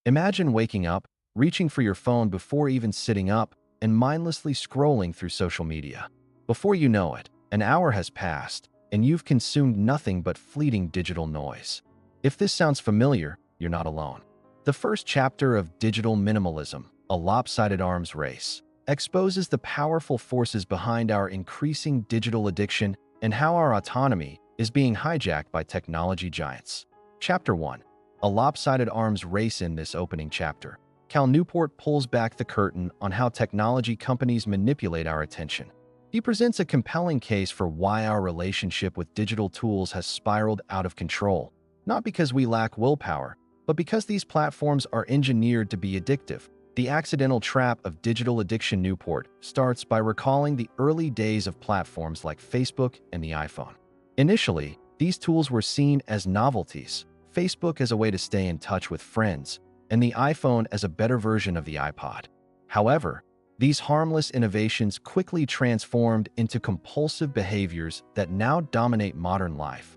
Imagine waking up, reaching for your phone before even sitting up, and mindlessly scrolling through social media. Before you know it, an hour has passed, and you've consumed nothing but fleeting digital noise. If this sounds familiar, you're not alone. The first chapter of Digital Minimalism, A Lopsided Arms Race, exposes the powerful forces behind our increasing digital addiction and how our autonomy is being hijacked by technology giants. Chapter 1. A Lopsided Arms Race. In this opening chapter, Cal Newport pulls back the curtain on how technology companies manipulate our attention. He presents a compelling case for why our relationship with digital tools has spiraled out of control, not because we lack willpower, but because these platforms are engineered to be addictive. The accidental trap of digital addiction. Newport starts by recalling the early days of platforms like Facebook and the iPhone. Initially, these tools were seen as novelties, Facebook as a way to stay in touch with friends, and the iPhone as a better version of the iPod. However, these harmless innovations quickly transformed into compulsive behaviors that now dominate modern life.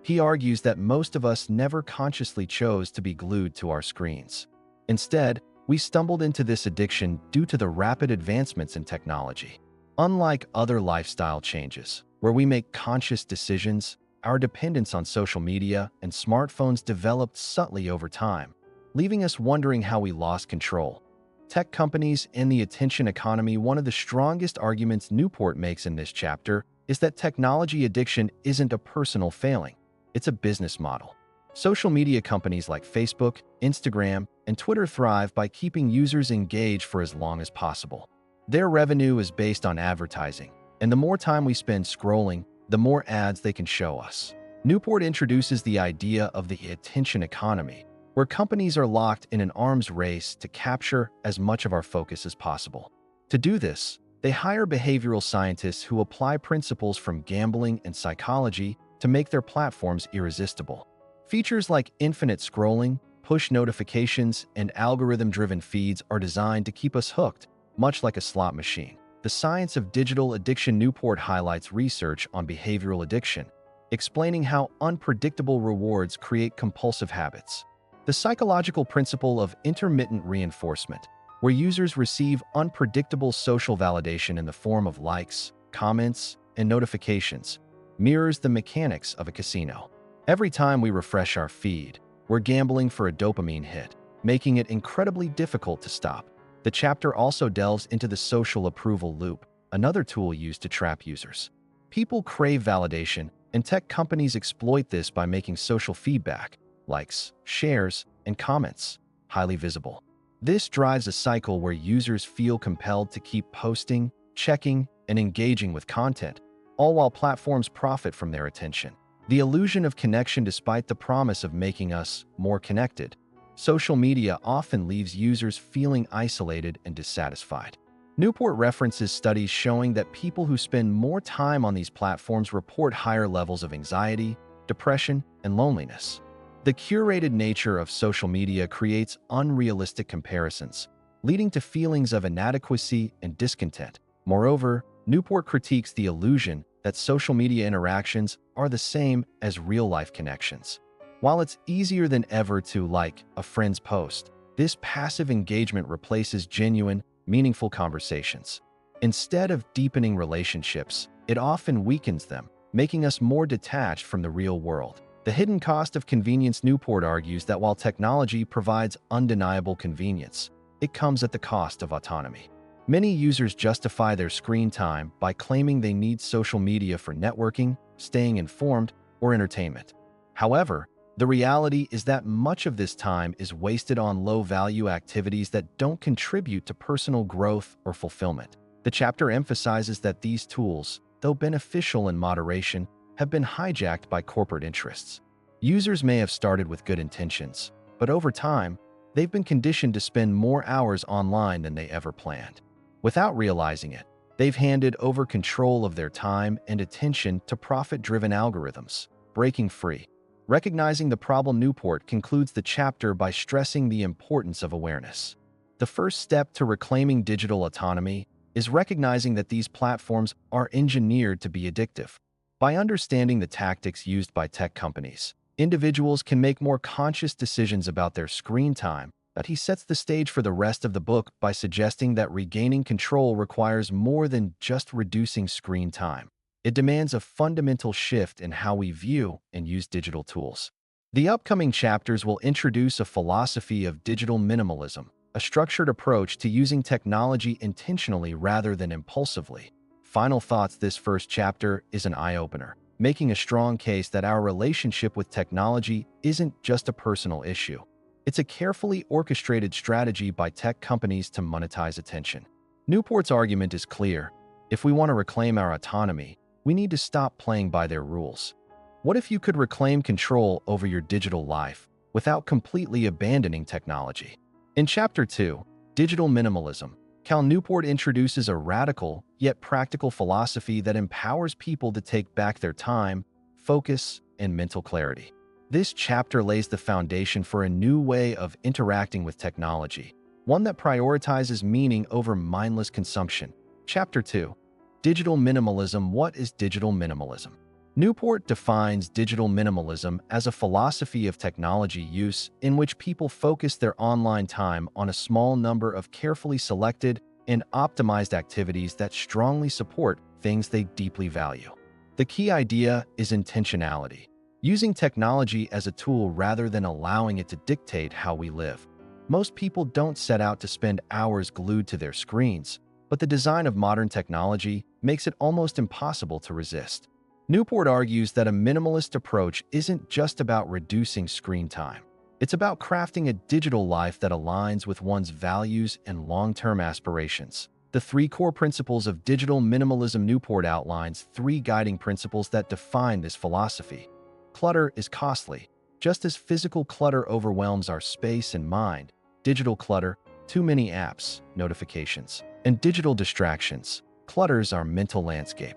He argues that most of us never consciously chose to be glued to our screens. Instead, we stumbled into this addiction due to the rapid advancements in technology. Unlike other lifestyle changes, where we make conscious decisions, our dependence on social media and smartphones developed subtly over time, leaving us wondering how we lost control. Tech companies and the attention economy. One of the strongest arguments Newport makes in this chapter is that technology addiction isn't a personal failing, it's a business model. Social media companies like Facebook, Instagram, and Twitter thrive by keeping users engaged for as long as possible. Their revenue is based on advertising, and the more time we spend scrolling, the more ads they can show us. Newport introduces the idea of the attention economy, where companies are locked in an arms race to capture as much of our focus as possible. To do this, they hire behavioral scientists who apply principles from gambling and psychology to make their platforms irresistible. Features like infinite scrolling, push notifications, and algorithm-driven feeds are designed to keep us hooked, much like a slot machine. The Science of Digital Addiction. Newport highlights research on behavioral addiction, explaining how unpredictable rewards create compulsive habits. The psychological principle of intermittent reinforcement, where users receive unpredictable social validation in the form of likes, comments, and notifications, mirrors the mechanics of a casino. Every time we refresh our feed, we're gambling for a dopamine hit, making it incredibly difficult to stop. The chapter also delves into the social approval loop, another tool used to trap users. People crave validation, and tech companies exploit this by making social feedback, likes, shares, and comments, highly visible. This drives a cycle where users feel compelled to keep posting, checking, and engaging with content, all while platforms profit from their attention. The illusion of connection. Despite the promise of making us more connected, social media often leaves users feeling isolated and dissatisfied. Newport references studies showing that people who spend more time on these platforms report higher levels of anxiety, depression, and loneliness. The curated nature of social media creates unrealistic comparisons, leading to feelings of inadequacy and discontent. Moreover, Newport critiques the illusion that social media interactions are the same as real-life connections. While it's easier than ever to like a friend's post, this passive engagement replaces genuine, meaningful conversations. Instead of deepening relationships, it often weakens them, making us more detached from the real world. The hidden cost of convenience. Newport argues that while technology provides undeniable convenience, it comes at the cost of autonomy. Many users justify their screen time by claiming they need social media for networking, staying informed, or entertainment. However, the reality is that much of this time is wasted on low-value activities that don't contribute to personal growth or fulfillment. The chapter emphasizes that these tools, though beneficial in moderation, have been hijacked by corporate interests. Users may have started with good intentions, but over time, they've been conditioned to spend more hours online than they ever planned. Without realizing it, they've handed over control of their time and attention to profit-driven algorithms. Breaking free. Recognizing the problem. Newport concludes the chapter by stressing the importance of awareness. The first step to reclaiming digital autonomy is recognizing that these platforms are engineered to be addictive. By understanding the tactics used by tech companies, individuals can make more conscious decisions about their screen time But he sets the stage for the rest of the book by suggesting that regaining control requires more than just reducing screen time. It demands a fundamental shift in how we view and use digital tools. The upcoming chapters will introduce a philosophy of digital minimalism, a structured approach to using technology intentionally rather than impulsively. Final thoughts: this first chapter is an eye-opener, making a strong case that our relationship with technology isn't just a personal issue. It's a carefully orchestrated strategy by tech companies to monetize attention. Newport's argument is clear. If we want to reclaim our autonomy, we need to stop playing by their rules. What if you could reclaim control over your digital life without completely abandoning technology? In Chapter 2, Digital Minimalism, Cal Newport introduces a radical yet practical philosophy that empowers people to take back their time, focus, and mental clarity. This chapter lays the foundation for a new way of interacting with technology, one that prioritizes meaning over mindless consumption. Chapter 2, Digital Minimalism. What is digital minimalism? Newport defines digital minimalism as a philosophy of technology use in which people focus their online time on a small number of carefully selected and optimized activities that strongly support things they deeply value. The key idea is intentionality, using technology as a tool rather than allowing it to dictate how we live. Most people don't set out to spend hours glued to their screens, but the design of modern technology makes it almost impossible to resist. Newport argues that a minimalist approach isn't just about reducing screen time. It's about crafting a digital life that aligns with one's values and long-term aspirations. The 3 core principles of digital minimalism. Newport outlines 3 guiding principles that define this philosophy. Clutter is costly. Just as physical clutter overwhelms our space and mind, digital clutter, too many apps, notifications, and digital distractions, clutters our mental landscape.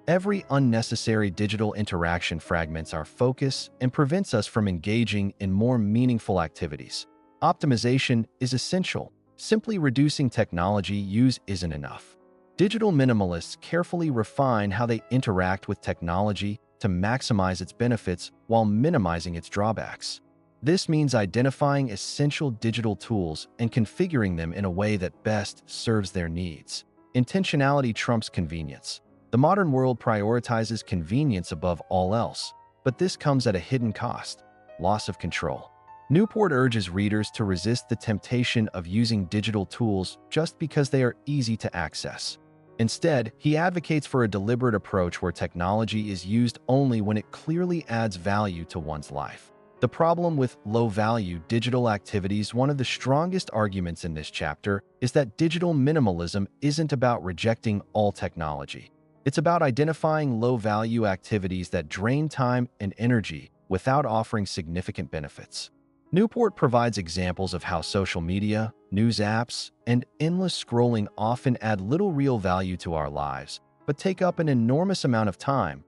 Every unnecessary digital interaction fragments our focus and prevents us from engaging in more meaningful activities. Optimization is essential. Simply reducing technology use isn't enough. Digital minimalists carefully refine how they interact with technology to maximize its benefits while minimizing its drawbacks. This means identifying essential digital tools and configuring them in a way that best serves their needs. Intentionality trumps convenience. The modern world prioritizes convenience above all else, but this comes at a hidden cost: loss of control. Newport urges readers to resist the temptation of using digital tools just because they are easy to access. Instead, he advocates for a deliberate approach where technology is used only when it clearly adds value to one's life. The problem with low-value digital activities. One of the strongest arguments in this chapter is that digital minimalism isn't about rejecting all technology. It's about identifying low-value activities that drain time and energy without offering significant benefits. Newport provides examples of how social media, news apps, and endless scrolling often add little real value to our lives, but take up an enormous amount of time.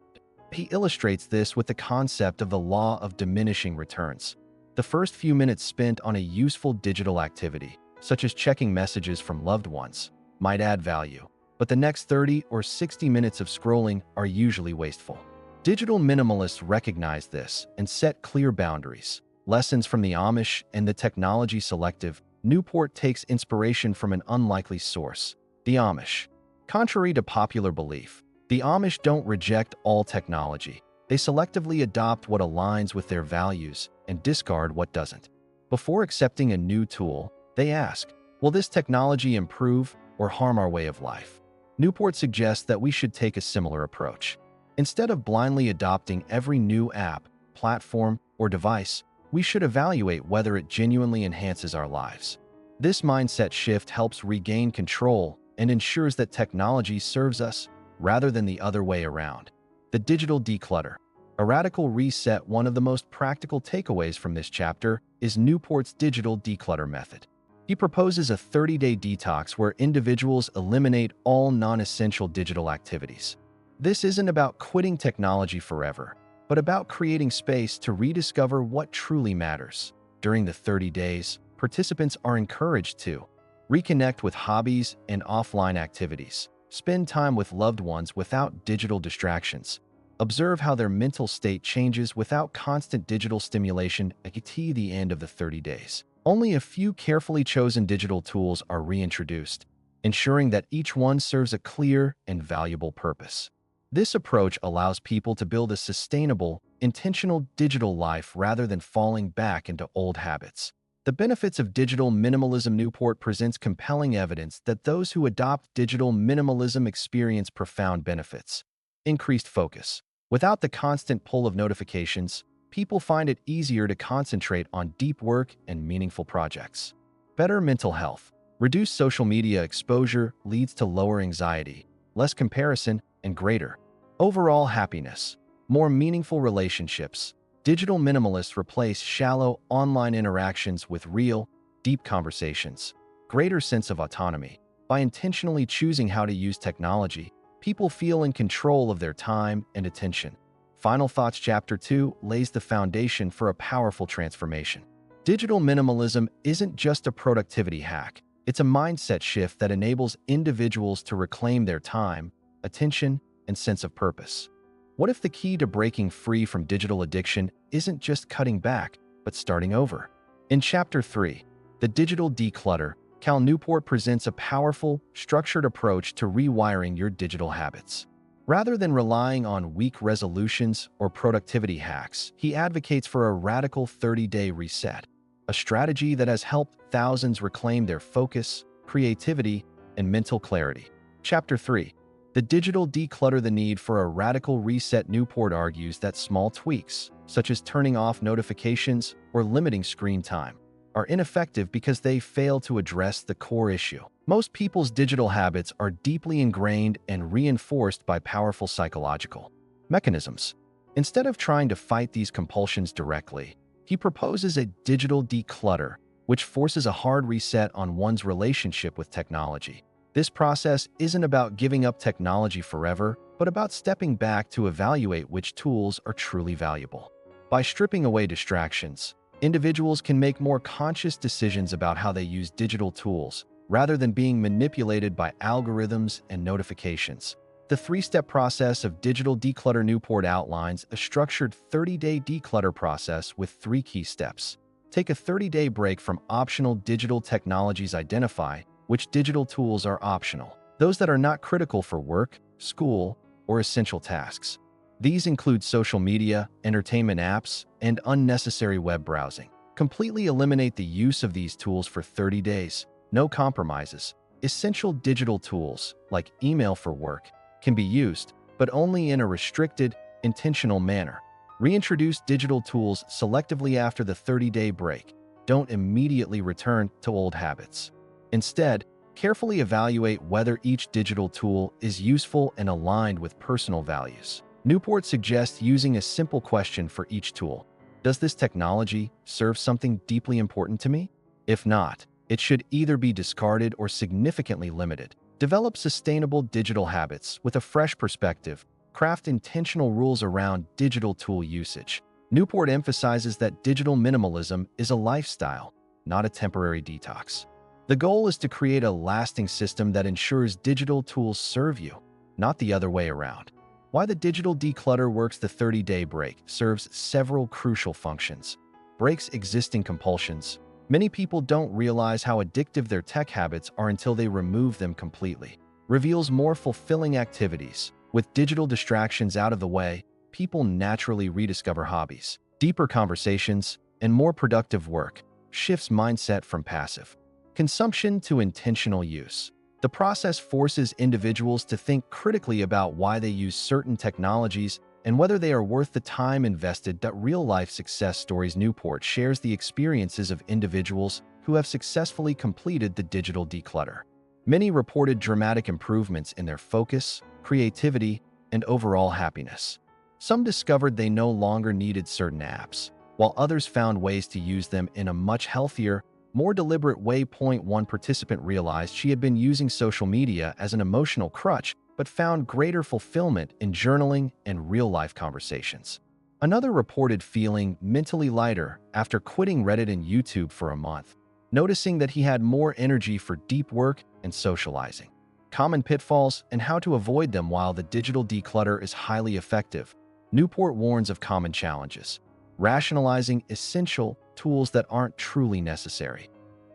He illustrates this with the concept of the law of diminishing returns. The first few minutes spent on a useful digital activity, such as checking messages from loved ones, might add value, but the next 30 or 60 minutes of scrolling are usually wasteful. Digital minimalists recognize this and set clear boundaries. Lessons from the Amish and the technology selective. Newport takes inspiration from an unlikely source: the Amish. Contrary to popular belief, the Amish don't reject all technology. They selectively adopt what aligns with their values and discard what doesn't. Before accepting a new tool, they ask, will this technology improve or harm our way of life? Newport suggests that we should take a similar approach. Instead of blindly adopting every new app, platform, or device, we should evaluate whether it genuinely enhances our lives. This mindset shift helps regain control and ensures that technology serves us rather than the other way around. The Digital Declutter, a radical reset. One of the most practical takeaways from this chapter is Newport's Digital Declutter method. He proposes a 30-day detox where individuals eliminate all non-essential digital activities. This isn't about quitting technology forever, but about creating space to rediscover what truly matters. During the 30 days, participants are encouraged to reconnect with hobbies and offline activities, spend time with loved ones without digital distractions, observe how their mental state changes without constant digital stimulation at the end of the 30 days. Only a few carefully chosen digital tools are reintroduced, ensuring that each one serves a clear and valuable purpose. This approach allows people to build a sustainable, intentional digital life rather than falling back into old habits. The benefits of digital minimalism. Newport presents compelling evidence that those who adopt digital minimalism experience profound benefits. Increased focus. Without the constant pull of notifications, people find it easier to concentrate on deep work and meaningful projects. Better mental health. Reduced social media exposure leads to lower anxiety, less comparison, and greater overall happiness. More meaningful relationships. Digital minimalists replace shallow online interactions with real, deep conversations. Greater sense of autonomy. By intentionally choosing how to use technology, people feel in control of their time and attention. Final Thoughts Chapter 2 lays the foundation for a powerful transformation. Digital minimalism isn't just a productivity hack. It's a mindset shift that enables individuals to reclaim their time, attention, and sense of purpose. What if the key to breaking free from digital addiction isn't just cutting back, but starting over? In Chapter 3, The Digital Declutter, Cal Newport presents a powerful, structured approach to rewiring your digital habits. Rather than relying on weak resolutions or productivity hacks, he advocates for a radical 30-day reset, a strategy that has helped thousands reclaim their focus, creativity, and mental clarity. Chapter 3. The Digital Declutter. The need for a radical reset. Newport argues that small tweaks, such as turning off notifications or limiting screen time, are ineffective because they fail to address the core issue. Most people's digital habits are deeply ingrained and reinforced by powerful psychological mechanisms. Instead of trying to fight these compulsions directly, he proposes a digital declutter, which forces a hard reset on one's relationship with technology. This process isn't about giving up technology forever, but about stepping back to evaluate which tools are truly valuable. By stripping away distractions, individuals can make more conscious decisions about how they use digital tools, rather than being manipulated by algorithms and notifications. The three-step process of digital declutter. Newport outlines a structured 30-day declutter process with 3 key steps. Take a 30-day break from optional digital technologies. Identify which digital tools are optional, those that are not critical for work, school, or essential tasks. These include social media, entertainment apps, and unnecessary web browsing. Completely eliminate the use of these tools for 30 days. No compromises. Essential digital tools, like email for work, can be used, but only in a restricted, intentional manner. Reintroduce digital tools selectively after the 30-day break. Don't immediately return to old habits. Instead, carefully evaluate whether each digital tool is useful and aligned with personal values. Newport suggests using a simple question for each tool. Does this technology serve something deeply important to me? If not, it should either be discarded or significantly limited. Develop sustainable digital habits with a fresh perspective. Craft intentional rules around digital tool usage. Newport emphasizes that digital minimalism is a lifestyle, not a temporary detox. The goal is to create a lasting system that ensures digital tools serve you, not the other way around. Why the digital declutter works. The 30-day break serves several crucial functions. Breaks existing compulsions. Many people don't realize how addictive their tech habits are until they remove them completely. Reveals more fulfilling activities. With digital distractions out of the way, people naturally rediscover hobbies, deeper conversations, and more productive work. Shifts mindset from passive consumption to intentional use. The process forces individuals to think critically about why they use certain technologies and whether they are worth the time invested. Real-life success stories. Newport shares the experiences of individuals who have successfully completed the digital declutter. Many reported dramatic improvements in their focus, creativity, and overall happiness. Some discovered they no longer needed certain apps, while others found ways to use them in a much healthier, more deliberate way. One participant realized she had been using social media as an emotional crutch, but found greater fulfillment in journaling and real-life conversations. Another reported feeling mentally lighter after quitting Reddit and YouTube for a month, noticing that he had more energy for deep work and socializing. Common pitfalls and how to avoid them. While the digital declutter is highly effective, Newport warns of common challenges. rationalizing essential tools that aren't truly necessary.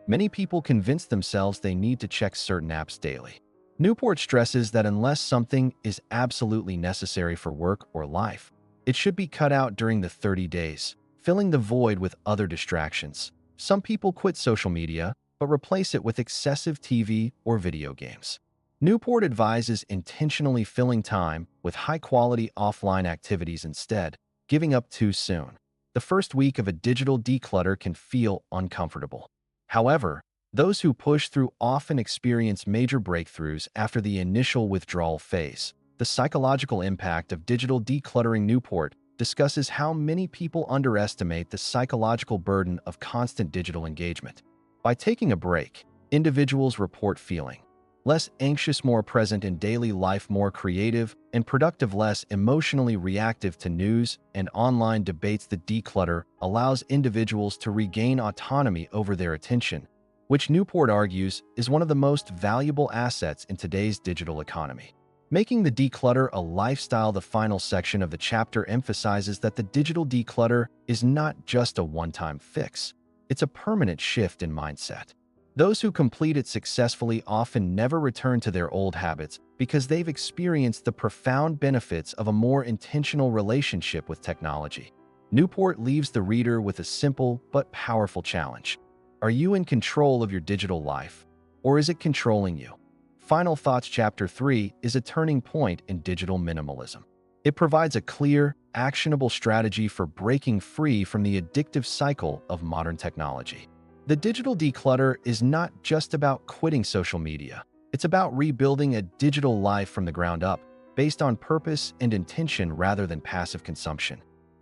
Many people convince themselves they need to check certain apps daily. Newport stresses that unless something is absolutely necessary for work or life, it should be cut out during the 30 days, filling the void with other distractions. Some people quit social media, but replace it with excessive TV or video games. Newport advises intentionally filling time with high-quality offline activities instead, giving up too soon. The first week of a digital declutter can feel uncomfortable. However, those who push through often experience major breakthroughs after the initial withdrawal phase. The psychological impact of digital decluttering. Newport discusses how many people underestimate the psychological burden of constant digital engagement. By taking a break, individuals report feeling less anxious, more present in daily life, more creative and productive, less emotionally reactive to news and online debates. The declutter allows individuals to regain autonomy over their attention, which Newport argues is one of the most valuable assets in today's digital economy. Making the declutter a lifestyle. The final section of the chapter emphasizes that the digital declutter is not just a one-time fix. It's a permanent shift in mindset. Those who complete it successfully often never return to their old habits because they've experienced the profound benefits of a more intentional relationship with technology. Newport leaves the reader with a simple but powerful challenge. Are you in control of your digital life, or is it controlling you? Final Thoughts. Chapter 3 is a turning point in digital minimalism. It provides a clear, actionable strategy for breaking free from the addictive cycle of modern technology. The digital declutter is not just about quitting social media. It's about rebuilding a digital life from the ground up, based on purpose and intention rather than passive consumption.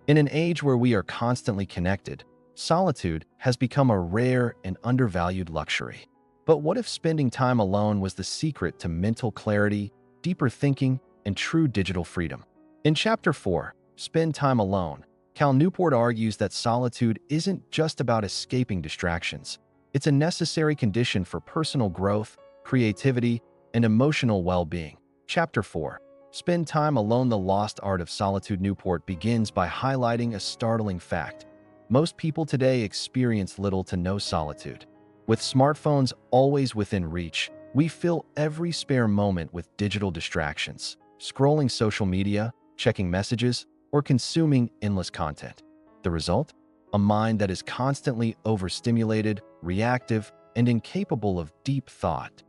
In an age where we are constantly connected, solitude has become a rare and undervalued luxury. But what if spending time alone was the secret to mental clarity, deeper thinking, and true digital freedom? In Chapter 4, Spend Time Alone, Cal Newport argues that solitude isn't just about escaping distractions. It's a necessary condition for personal growth, creativity, and emotional well-being. Chapter 4. Spend Time Alone. The Lost Art of Solitude. Newport begins by highlighting a startling fact. Most people today experience little to no solitude. With smartphones always within reach, we fill every spare moment with digital distractions, scrolling social media, checking messages, or consuming endless content. The result? A mind that is constantly overstimulated, reactive, and incapable of deep thought.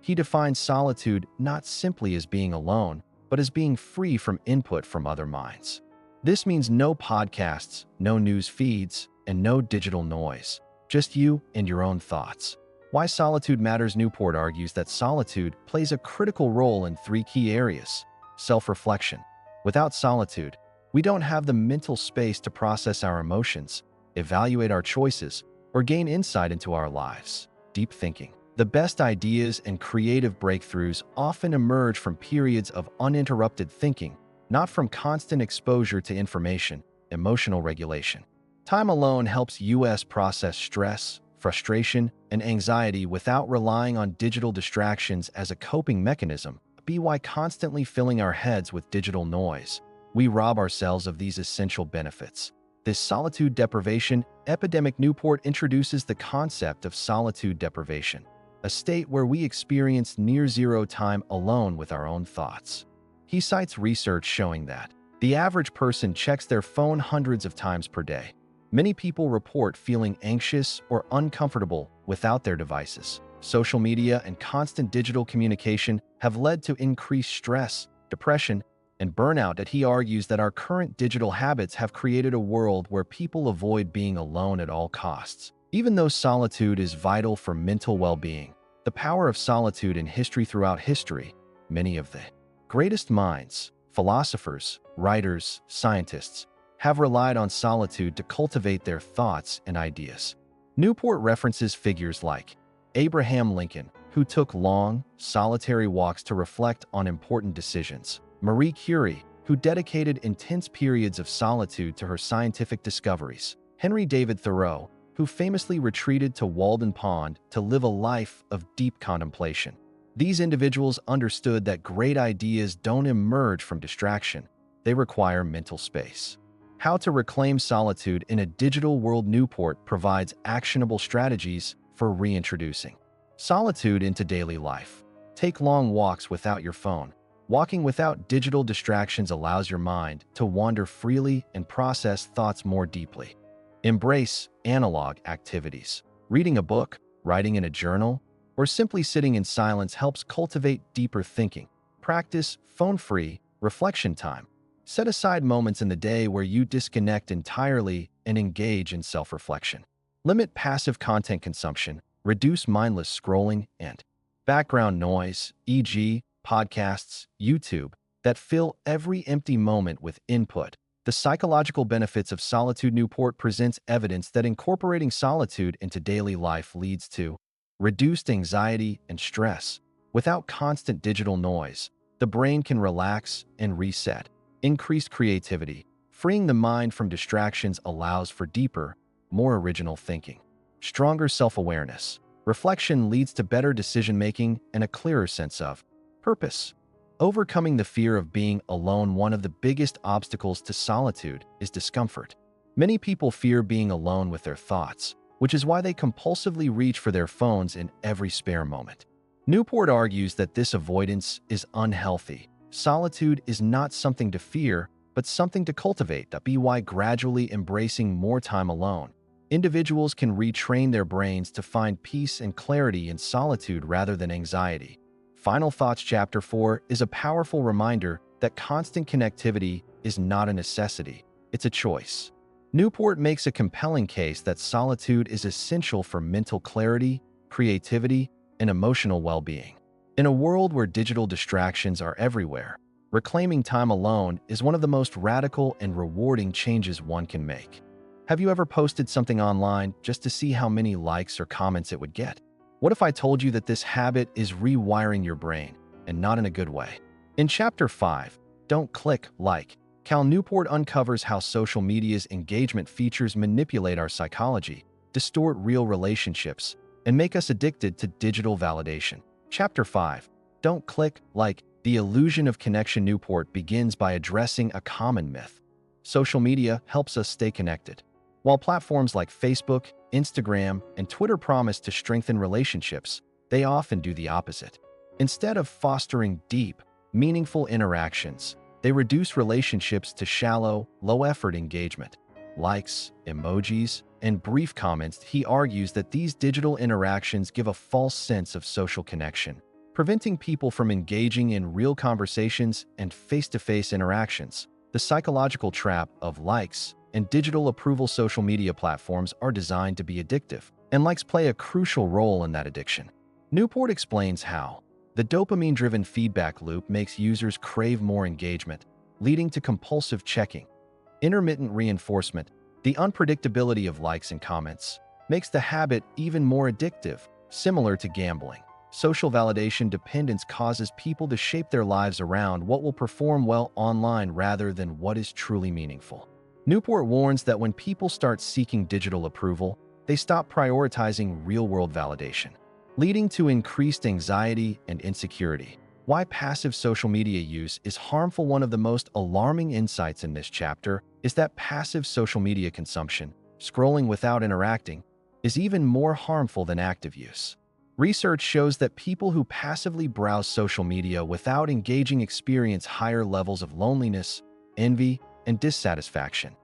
He defines solitude not simply as being alone, but as being free from input from other minds. This means no podcasts, no news feeds, and no digital noise. Just you and your own thoughts. Why solitude matters. Newport argues that solitude plays a critical role in 3 key areas. Self-reflection. Without solitude, we don't have the mental space to process our emotions, evaluate our choices, or gain insight into our lives. Deep thinking. The best ideas and creative breakthroughs often emerge from periods of uninterrupted thinking, not from constant exposure to information. Emotional regulation. Time alone helps us process stress, frustration, and anxiety without relying on digital distractions as a coping mechanism. By constantly filling our heads with digital noise, we rob ourselves of these essential benefits. This solitude deprivation epidemic. Newport introduces the concept of solitude deprivation, a state where we experience near-zero time alone with our own thoughts. He cites research showing that the average person checks their phone hundreds of times per day. Many people report feeling anxious or uncomfortable without their devices. Social media and constant digital communication have led to increased stress, depression, and burnout. He argues that our current digital habits have created a world where people avoid being alone at all costs. Even though solitude is vital for mental well-being, the power of solitude in history. Throughout history, many of the greatest minds, philosophers, writers, scientists, have relied on solitude to cultivate their thoughts and ideas. Newport references figures like Abraham Lincoln, who took long, solitary walks to reflect on important decisions. Marie Curie, who dedicated intense periods of solitude to her scientific discoveries. Henry David Thoreau, who famously retreated to Walden Pond to live a life of deep contemplation. These individuals understood that great ideas don't emerge from distraction, they require mental space. How to reclaim solitude in a digital world. Newport provides actionable strategies for reintroducing solitude into daily life. Take long walks without your phone. Walking without digital distractions allows your mind to wander freely and process thoughts more deeply. Embrace analog activities. Reading a book, writing in a journal, or simply sitting in silence helps cultivate deeper thinking. Practice phone-free reflection time. Set aside moments in the day where you disconnect entirely and engage in self-reflection. Limit passive content consumption. Reduce mindless scrolling and background noise, e.g., podcasts, YouTube, that fill every empty moment with input. The psychological benefits of solitude. Newport presents evidence that incorporating solitude into daily life leads to reduced anxiety and stress. Without constant digital noise, the brain can relax and reset. Increased creativity. Freeing the mind from distractions allows for deeper, more original thinking. Stronger self-awareness. Reflection leads to better decision-making and a clearer sense of purpose. Overcoming the fear of being alone. One of the biggest obstacles to solitude is discomfort. Many people fear being alone with their thoughts, which is why they compulsively reach for their phones in every spare moment. Newport argues that this avoidance is unhealthy. Solitude is not something to fear, but something to cultivate. By gradually embracing more time alone, individuals can retrain their brains to find peace and clarity in solitude rather than anxiety. Final Thoughts. Chapter 4 is a powerful reminder that constant connectivity is not a necessity, it's a choice. Newport makes a compelling case that solitude is essential for mental clarity, creativity, and emotional well-being. In a world where digital distractions are everywhere, reclaiming time alone is one of the most radical and rewarding changes one can make. Have you ever posted something online just to see how many likes or comments it would get? What if I told you that this habit is rewiring your brain, and not in a good way? In Chapter 5, Don't Click Like, Cal Newport uncovers how social media's engagement features manipulate our psychology, distort real relationships, and make us addicted to digital validation. Chapter 5, Don't Click Like, The Illusion of Connection. Newport begins by addressing a common myth. Social media helps us stay connected. While platforms like Facebook, Instagram, and Twitter promise to strengthen relationships, they often do the opposite. Instead of fostering deep, meaningful interactions, they reduce relationships to shallow, low-effort engagement. Likes, emojis, and brief comments. He argues that these digital interactions give a false sense of social connection, preventing people from engaging in real conversations and face-to-face interactions. The psychological trap of likes and digital approval. Social media platforms are designed to be addictive, and likes play a crucial role in that addiction. Newport explains how the dopamine-driven feedback loop makes users crave more engagement, leading to compulsive checking. Intermittent reinforcement. The unpredictability of likes and comments makes the habit even more addictive, similar to gambling. Social validation dependence causes people to shape their lives around what will perform well online rather than what is truly meaningful. Newport warns that when people start seeking digital approval, they stop prioritizing real-world validation, leading to increased anxiety and insecurity. Why passive social media use is harmful. One of the most alarming insights in this chapter is that passive social media consumption, scrolling without interacting, is even more harmful than active use. Research shows that people who passively browse social media without engaging experience higher levels of loneliness, envy, and dissatisfaction.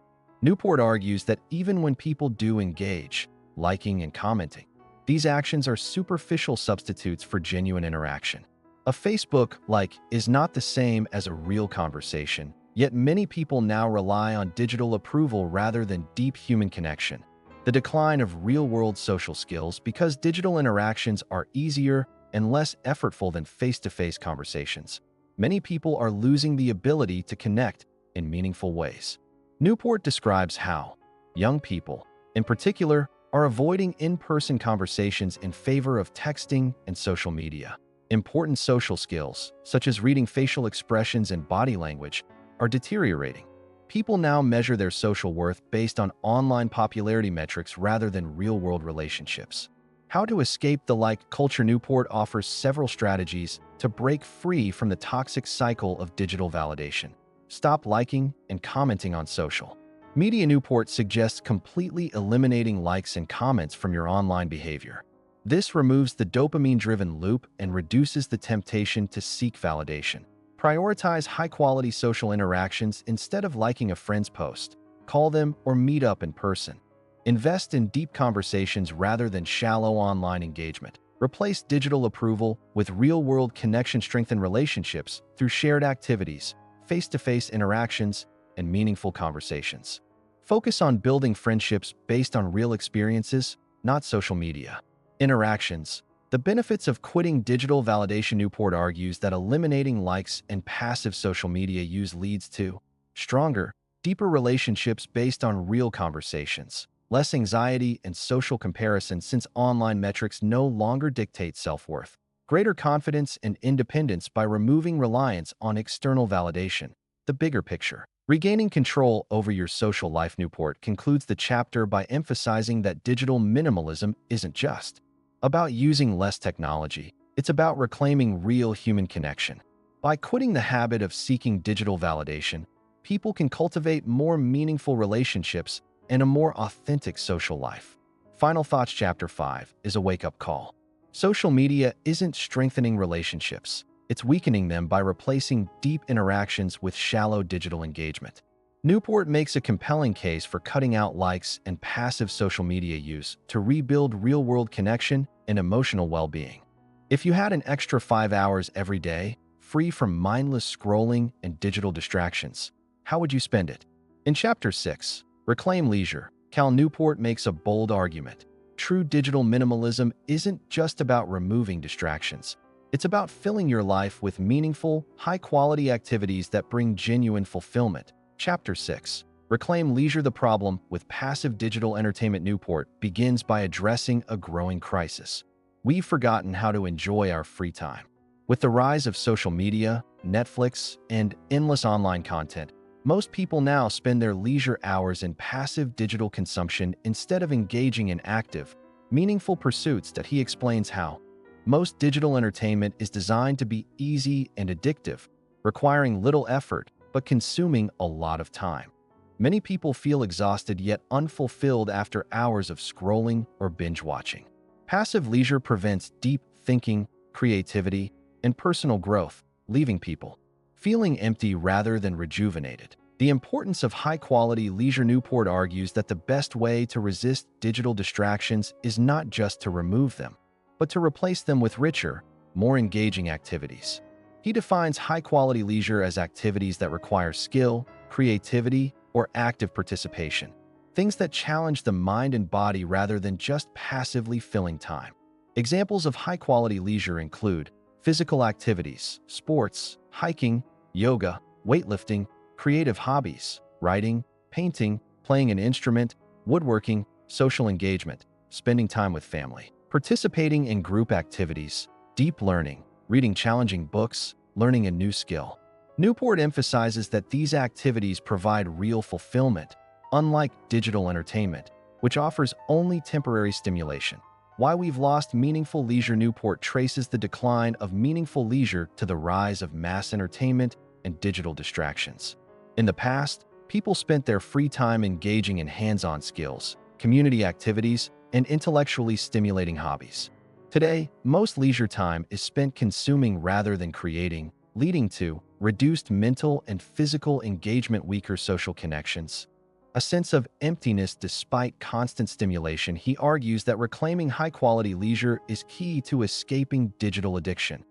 Newport argues that even when people do engage, liking and commenting, these actions are superficial substitutes for genuine interaction. A Facebook like is not the same as a real conversation, yet many people now rely on digital approval rather than deep human connection. The decline of real-world social skills. Because digital interactions are easier and less effortful than face-to-face conversations, many people are losing the ability to connect in meaningful ways. Newport describes how young people, in particular, are avoiding in-person conversations in favor of texting and social media. Important social skills, such as reading facial expressions and body language, are deteriorating. People now measure their social worth based on online popularity metrics rather than real-world relationships. How to escape the like culture. Newport offers several strategies to break free from the toxic cycle of digital validation. Stop liking and commenting on social Newport suggests completely eliminating likes and comments from your online behavior. This removes the dopamine-driven loop and reduces the temptation to seek validation. Prioritize high-quality social interactions instead of liking a friend's post. Call them or meet up in person. Invest in deep conversations rather than shallow online engagement. Replace digital approval with real-world connection. Strengthen relationships through shared activities, face-to-face interactions, and meaningful conversations. Focus on building friendships based on real experiences, not social media. Interactions. The benefits of quitting digital validation. Newport argues that eliminating likes and passive social media use leads to stronger, deeper relationships based on real conversations, less anxiety and social comparison since online metrics no longer dictate self-worth, greater confidence and independence by removing reliance on external validation. The bigger picture. Regaining control over your social life. Newport concludes the chapter by emphasizing that digital minimalism isn't just about using less technology. It's about reclaiming real human connection. By quitting the habit of seeking digital validation, people can cultivate more meaningful relationships and a more authentic social life. Final thoughts. Chapter 5 is a wake-up call. Social media isn't strengthening relationships. It's weakening them by replacing deep interactions with shallow digital engagement. Newport makes a compelling case for cutting out likes and passive social media use to rebuild real-world connection and emotional well-being. If you had an extra 5 hours every day, free from mindless scrolling and digital distractions, how would you spend it? In Chapter 6, Reclaim Leisure, Cal Newport makes a bold argument. True digital minimalism isn't just about removing distractions. It's about filling your life with meaningful, high-quality activities that bring genuine fulfillment. Chapter 6. Reclaim Leisure. The problem with passive digital entertainment. Newport begins by addressing a growing crisis. We've forgotten how to enjoy our free time. With the rise of social media, Netflix, and endless online content, most people now spend their leisure hours in passive digital consumption instead of engaging in active, meaningful pursuits. That he explains how most digital entertainment is designed to be easy and addictive, requiring little effort but consuming a lot of time. Many people feel exhausted yet unfulfilled after hours of scrolling or binge-watching. Passive leisure prevents deep thinking, creativity, and personal growth, leaving people feeling empty rather than rejuvenated. The importance of high-quality leisure. Newport argues that the best way to resist digital distractions is not just to remove them, but to replace them with richer, more engaging activities. He defines high-quality leisure as activities that require skill, creativity, or active participation. Things that challenge the mind and body rather than just passively filling time. Examples of high-quality leisure include physical activities, sports, hiking, yoga, weightlifting, creative hobbies, writing, painting, playing an instrument, woodworking, social engagement, spending time with family, participating in group activities, deep learning, reading challenging books, learning a new skill. Newport emphasizes that these activities provide real fulfillment, unlike digital entertainment, which offers only temporary stimulation. Why we've lost meaningful leisure. Newport traces the decline of meaningful leisure to the rise of mass entertainment and digital distractions. In the past, people spent their free time engaging in hands-on skills, community activities, and intellectually stimulating hobbies. Today, most leisure time is spent consuming rather than creating, leading to reduced mental and physical engagement, weaker social connections, a sense of emptiness despite constant stimulation. He argues that reclaiming high-quality leisure is key to escaping digital addiction.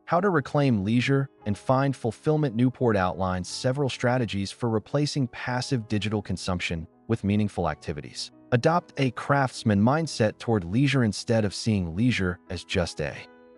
How to reclaim leisure and find fulfillment. Newport outlines several strategies for replacing passive digital consumption with meaningful activities. Adopt a craftsman mindset toward leisure instead of seeing leisure as just a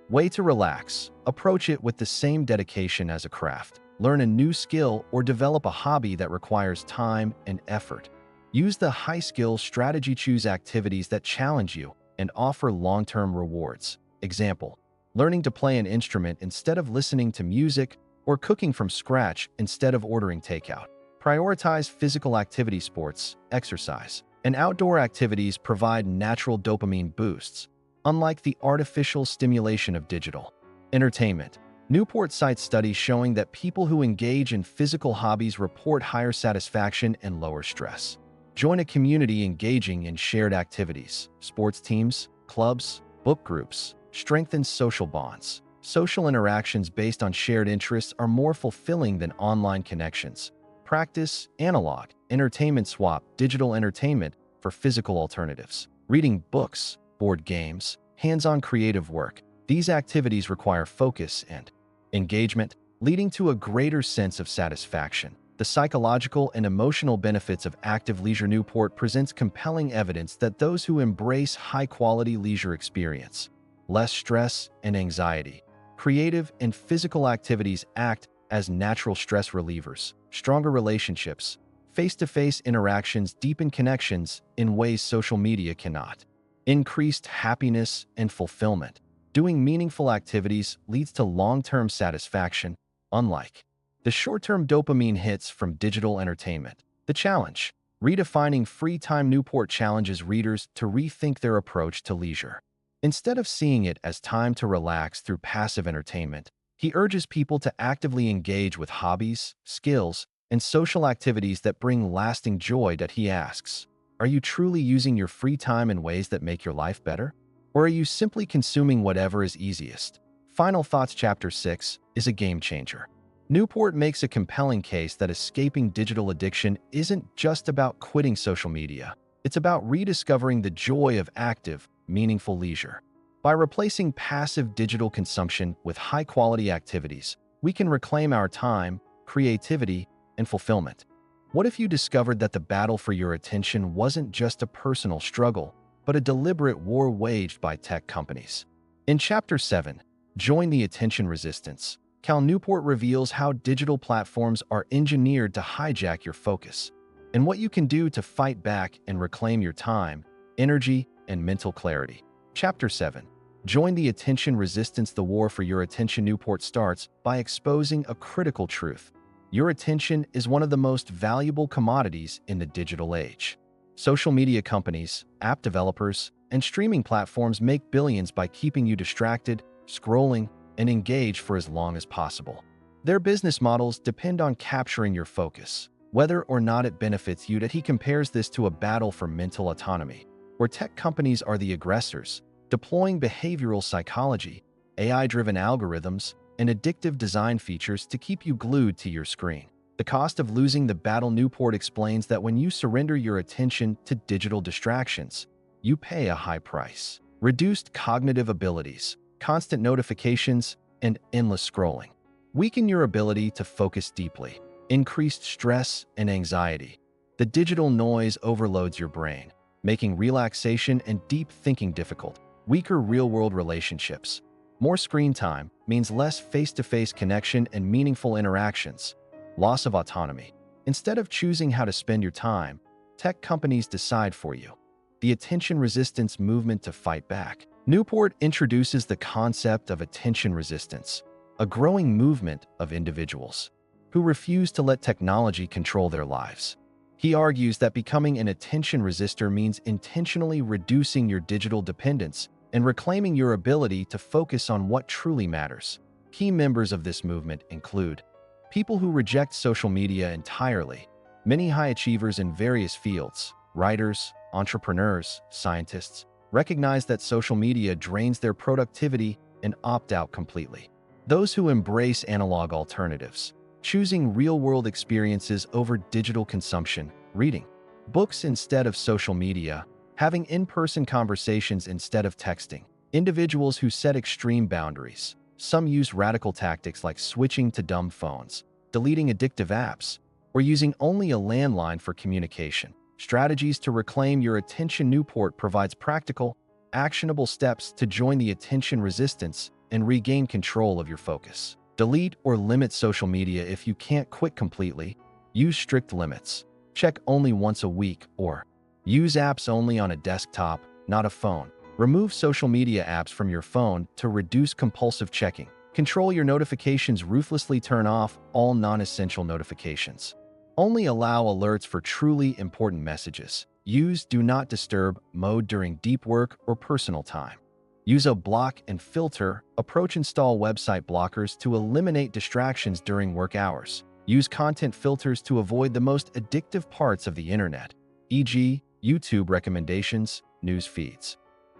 way to relax. Approach it with the same dedication as a craft. Learn a new skill or develop a hobby that requires time and effort. Use the high-skill strategy. Choose activities that challenge you and offer long-term rewards. Example: learning to play an instrument instead of listening to music, or cooking from scratch instead of ordering takeout. Prioritize physical activity. Sports, exercise, and outdoor activities provide natural dopamine boosts, unlike the artificial stimulation of digital entertainment. Newport cites studies showing that people who engage in physical hobbies report higher satisfaction and lower stress. Join a community engaging in shared activities. Sports teams, clubs, book groups strengthens social bonds. Social interactions based on shared interests are more fulfilling than online connections. Practice analog entertainment. Swap digital entertainment for physical alternatives. Reading books, board games, hands-on creative work. These activities require focus and engagement, leading to a greater sense of satisfaction. The psychological and emotional benefits of active leisure. Newport presents compelling evidence that those who embrace high-quality leisure experience less stress and anxiety. Creative and physical activities act as natural stress relievers. Stronger relationships. Face-to-face interactions deepen connections in ways social media cannot. Increased happiness and fulfillment. Doing meaningful activities leads to long-term satisfaction, unlike the short-term dopamine hits from digital entertainment. The challenge: redefining free time. Newport challenges readers to rethink their approach to leisure. Instead of seeing it as time to relax through passive entertainment, he urges people to actively engage with hobbies, skills, and social activities that bring lasting joy. That he asks, are you truly using your free time in ways that make your life better? Or are you simply consuming whatever is easiest? Final thoughts. Chapter 6 is a game changer. Newport makes a compelling case that escaping digital addiction isn't just about quitting social media. It's about rediscovering the joy of active, meaningful leisure. By replacing passive digital consumption with high-quality activities, we can reclaim our time, creativity, and fulfillment. What if you discovered that the battle for your attention wasn't just a personal struggle, but a deliberate war waged by tech companies? In Chapter 7, Join the Attention Resistance, Cal Newport reveals how digital platforms are engineered to hijack your focus, and what you can do to fight back and reclaim your time, energy, and mental clarity. Chapter 7, Join the Attention Resistance, the war for your attention. Newport starts by exposing a critical truth. Your attention is one of the most valuable commodities in the digital age. Social media companies, app developers, and streaming platforms make billions by keeping you distracted, scrolling, and engaged for as long as possible. Their business models depend on capturing your focus, whether or not it benefits you. That he compares this to a battle for mental autonomy, where tech companies are the aggressors, deploying behavioral psychology, AI-driven algorithms, and addictive design features to keep you glued to your screen. The cost of losing the battle. Newport explains that when you surrender your attention to digital distractions, you pay a high price. Reduced cognitive abilities, constant notifications, and endless scrolling weaken your ability to focus deeply. Increased stress and anxiety. The digital noise overloads your brain, making relaxation and deep thinking difficult. Weaker real-world relationships. More screen time means less face-to-face connection and meaningful interactions. Loss of autonomy. Instead of choosing how to spend your time, tech companies decide for you. The attention resistance movement to fight back. Newport introduces the concept of attention resistance, a growing movement of individuals who refuse to let technology control their lives. He argues that becoming an attention resistor means intentionally reducing your digital dependence and reclaiming your ability to focus on what truly matters. Key members of this movement include people who reject social media entirely. Many high achievers in various fields, writers, entrepreneurs, scientists, recognize that social media drains their productivity and opt out completely. Those who embrace analog alternatives, choosing real-world experiences over digital consumption, reading books instead of social media, having in-person conversations instead of texting. Individuals who set extreme boundaries. Some use radical tactics like switching to dumb phones, deleting addictive apps, or using only a landline for communication. Strategies to reclaim your attention. Newport provides practical, actionable steps to join the attention resistance and regain control of your focus. Delete or limit social media if you can't quit completely. Use strict limits. Check only once a week, or use apps only on a desktop, not a phone. Remove social media apps from your phone to reduce compulsive checking. Control your notifications. Ruthlessly turn off all non-essential notifications. Only allow alerts for truly important messages. Use Do Not Disturb mode during deep work or personal time. Use a block and filter approach. Install website blockers to eliminate distractions during work hours. Use content filters to avoid the most addictive parts of the internet, e.g., YouTube recommendations, news feeds.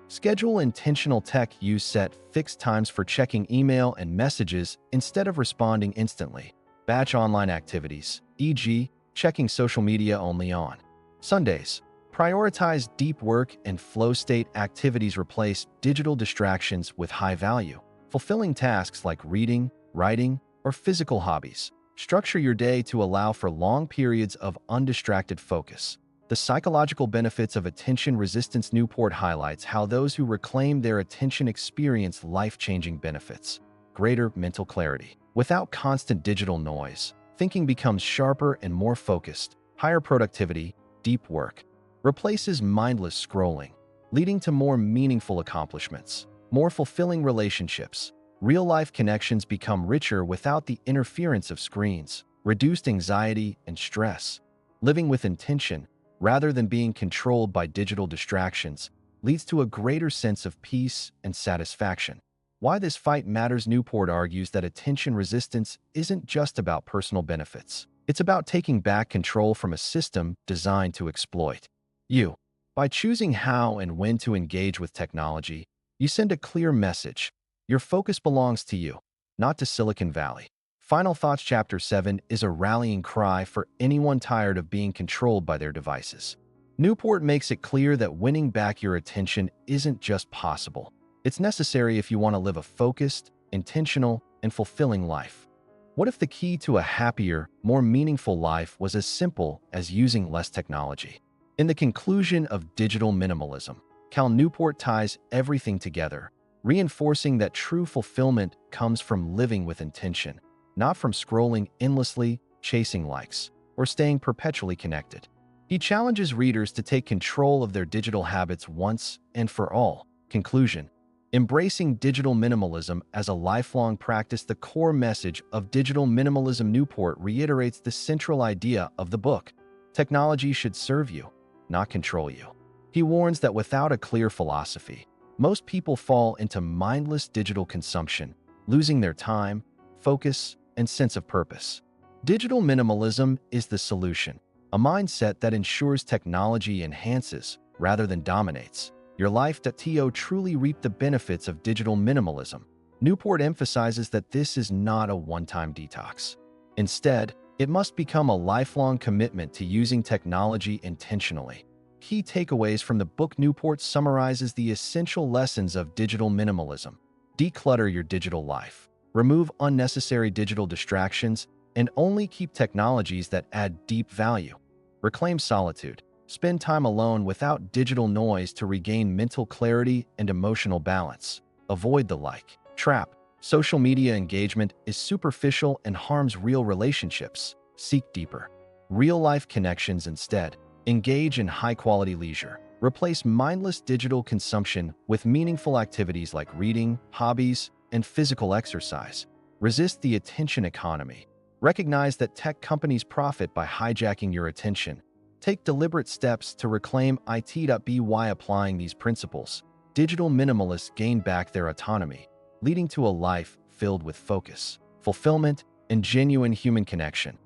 Schedule intentional tech use. Set fixed times for checking email and messages instead of responding instantly. Batch online activities, e.g., checking social media only on Sundays. Prioritize deep work and flow state activities. Replace digital distractions with high-value, fulfilling tasks like reading, writing, or physical hobbies. Structure your day to allow for long periods of undistracted focus. The psychological benefits of attention resistance. Newport highlights how those who reclaim their attention experience life-changing benefits. Greater mental clarity. Without constant digital noise, thinking becomes sharper and more focused. Higher productivity, deep work replaces mindless scrolling, leading to more meaningful accomplishments, more fulfilling relationships. Real-life connections become richer without the interference of screens. Reduced anxiety and stress. Living with intention, rather than being controlled by digital distractions, leads to a greater sense of peace and satisfaction. Why this fight matters. Newport argues that attention resistance isn't just about personal benefits. It's about taking back control from a system designed to exploit you. By choosing how and when to engage with technology, you send a clear message. Your focus belongs to you, not to Silicon Valley. Final Thoughts. Chapter 7 is a rallying cry for anyone tired of being controlled by their devices. Newport makes it clear that winning back your attention isn't just possible. It's necessary if you want to live a focused, intentional, and fulfilling life. What if the key to a happier, more meaningful life was as simple as using less technology? In the conclusion of Digital Minimalism, Cal Newport ties everything together, reinforcing that true fulfillment comes from living with intention, not from scrolling endlessly, chasing likes, or staying perpetually connected. He challenges readers to take control of their digital habits once and for all. Conclusion: embracing digital minimalism as a lifelong practice. The core message of Digital Minimalism. Newport reiterates the central idea of the book. Technology should serve you, not control you. He warns that without a clear philosophy, most people fall into mindless digital consumption, losing their time, focus, and sense of purpose. Digital minimalism is the solution, a mindset that ensures technology enhances rather than dominates your life. To truly reap the benefits of digital minimalism, Newport emphasizes that this is not a one-time detox. Instead, it must become a lifelong commitment to using technology intentionally. Key takeaways from the book. Newport summarizes the essential lessons of digital minimalism. Declutter your digital life. Remove unnecessary digital distractions and only keep technologies that add deep value. Reclaim solitude. Spend time alone without digital noise to regain mental clarity and emotional balance. Avoid the like trap. Social media engagement is superficial and harms real relationships. Seek deeper, real-life connections instead. Engage in high-quality leisure. Replace mindless digital consumption with meaningful activities like reading, hobbies, and physical exercise. Resist the attention economy. Recognize that tech companies profit by hijacking your attention. Take deliberate steps to reclaim it. By applying these principles, digital minimalists gain back their autonomy, leading to a life filled with focus, fulfillment, and genuine human connection.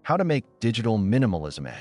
How to make digital minimalism a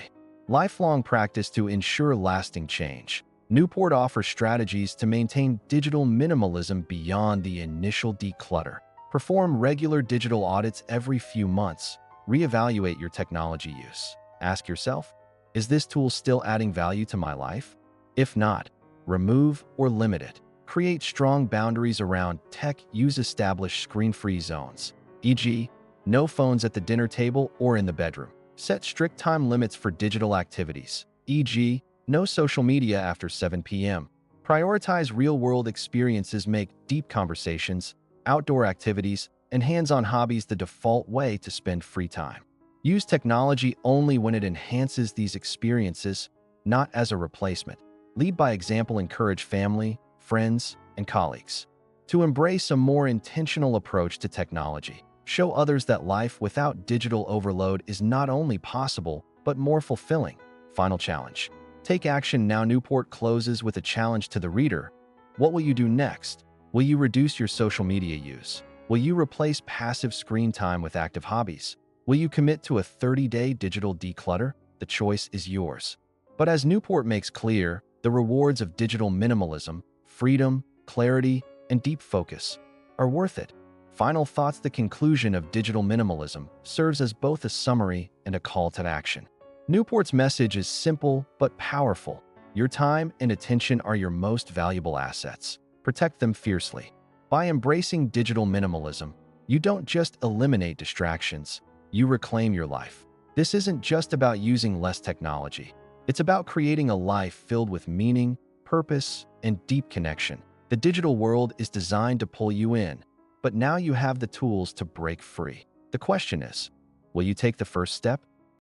lifelong practice to ensure lasting change. Newport offers strategies to maintain digital minimalism beyond the initial declutter. Perform regular digital audits every few months. Reevaluate your technology use. Ask yourself, is this tool still adding value to my life? If not, remove or limit it. Create strong boundaries around tech use. Establish screen-free zones, e.g., no phones at the dinner table or in the bedroom. Set strict time limits for digital activities, e.g., no social media after 7 p.m. Prioritize real-world experiences. Make deep conversations, outdoor activities, and hands-on hobbies the default way to spend free time. Use technology only when it enhances these experiences, not as a replacement. Lead by example. Encourage family, friends, and colleagues to embrace a more intentional approach to technology. Show others that life without digital overload is not only possible, but more fulfilling. Final challenge. Take action now. Newport closes with a challenge to the reader. What will you do next? Will you reduce your social media use? Will you replace passive screen time with active hobbies? Will you commit to a 30-day digital declutter? The choice is yours. But as Newport makes clear, the rewards of digital minimalism, freedom, clarity, and deep focus, are worth it. Final thoughts: the conclusion of digital minimalism serves as both a summary and a call to action. Newport's message is simple but powerful. Your time and attention are your most valuable assets. Protect them fiercely. By embracing digital minimalism, you don't just eliminate distractions, you reclaim your life. This isn't just about using less technology. It's about creating a life filled with meaning, purpose, and deep connection. The digital world is designed to pull you in, but now you have the tools to break free. The question is, will you take the first step?